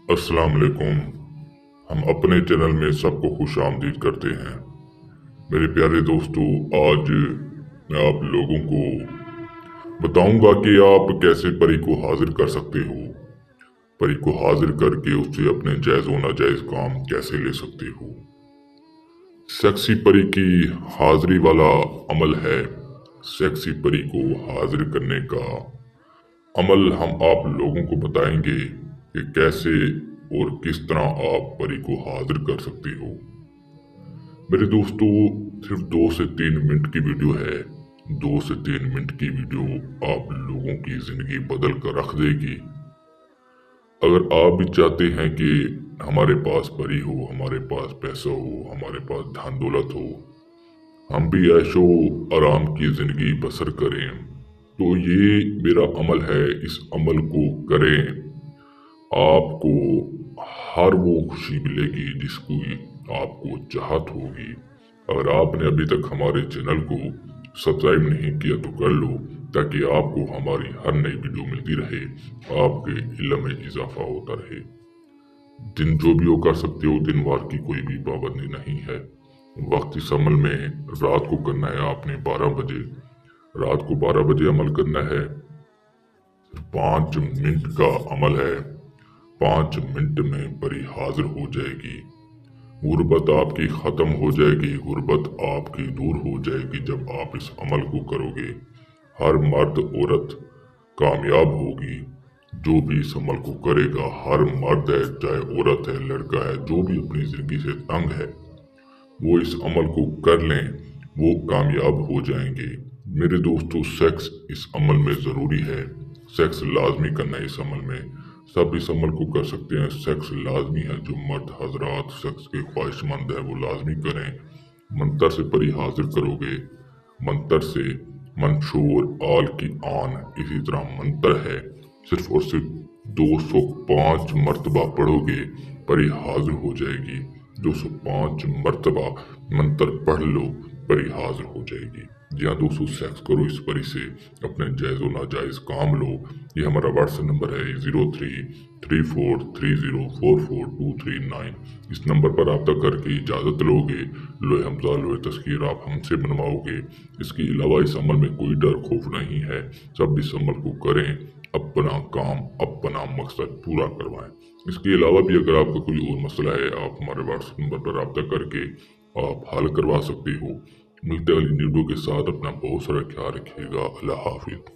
अस्सलाम वालेकुम। हम अपने चैनल में सबको खुश आमदीद करते हैं। मेरे प्यारे दोस्तों, आज मैं आप लोगों को बताऊंगा कि आप कैसे परी को हाजिर कर सकते हो। परी को हाजिर करके उससे अपने जायज़ व नाजायज़ काम कैसे ले सकते हो। सेक्सी परी की हाजिरी वाला अमल है। सेक्सी परी को हाजिर करने का अमल हम आप लोगों को बताएंगे कि कैसे और किस तरह आप परी को हाजिर कर सकते हो। मेरे दोस्तों, सिर्फ 2 से 3 मिनट की वीडियो है। 2 से 3 मिनट की वीडियो आप लोगों की जिंदगी बदल कर रख देगी। अगर आप भी चाहते हैं कि हमारे पास परी हो, हमारे पास पैसा हो, हमारे पास धन दौलत हो, हम भी ऐशो आराम की जिंदगी बसर करें, तो ये मेरा अमल है। इस अमल को करें, आपको हर वो खुशी मिलेगी जिसकी आपको चाहत होगी। अगर आपने अभी तक हमारे चैनल को सब्सक्राइब नहीं किया तो कर लो, ताकि आपको हमारी हर नई वीडियो मिलती रहे, आपके इल्म में इजाफा होता रहे। दिन जो भी हो कर सकते हो, दिन वार की कोई भी पाबंदी नहीं है। वक्त इस अमल में रात को करना है। आपने 12 बजे, रात को 12 बजे अमल करना है। 5 मिनट का अमल है। 5 मिनट में परी हाजिर हो जाएगी। गुर्बत आपकी खत्म हो जाएगी, गुर्बत आपकी दूर हो जाएगी जब आप इस अमल को करोगे। हर मर्द औरत कामयाब होगी जो भी इस अमल को करेगा। हर मर्द है, चाहे औरत है, लड़का है, जो भी अपनी जिंदगी से तंग है, वो इस अमल को कर लें, वो कामयाब हो जाएंगे। मेरे दोस्तों, सेक्स इस अमल में ज़रूरी है। सेक्स लाजमी करना है इस अमल में। सब इस अमल को कर सकते हैं। सेक्स लाजमी है। जो मर्द हजरात सेक्स के ख्वाहिशमंद है वो लाजमी करें। मंतर से परी हाजिर करोगे। मंतर से मंशूर आल की आन, इसी तरह मंतर है। सिर्फ और सिर्फ 205 मरतबा पढ़ोगे, परी हाजिर हो जाएगी। 205 मरतबा मंत्र पढ़ लो, परी हाजिर हो जाएगी। जी हाँ दोस्तों, सेक्स करो इस परी से, अपने जायज़ व नाजायज़ काम लो। ये हमारा व्हाट्सएप नंबर है 0334304429। इस नंबर पर रब्ता करके इजाज़त लोगे, लोहे हमजा लोहे तस्कीर आप हमसे बनवाओगे। इसके अलावा इस अमल में कोई डर खौफ नहीं है। सब इस अमल को करें, अपना काम अपना मकसद पूरा करवाएं। इसके अलावा भी अगर आपका कोई और मसला है, आप हमारे व्हाट्सएप नंबर पर रब्ता करके आप हल करवा सकते हो। मिलते वाली वीडियो के साथ अपना बहुत सारा ख्याल रखिएगा। अल्लाह हाफिज़।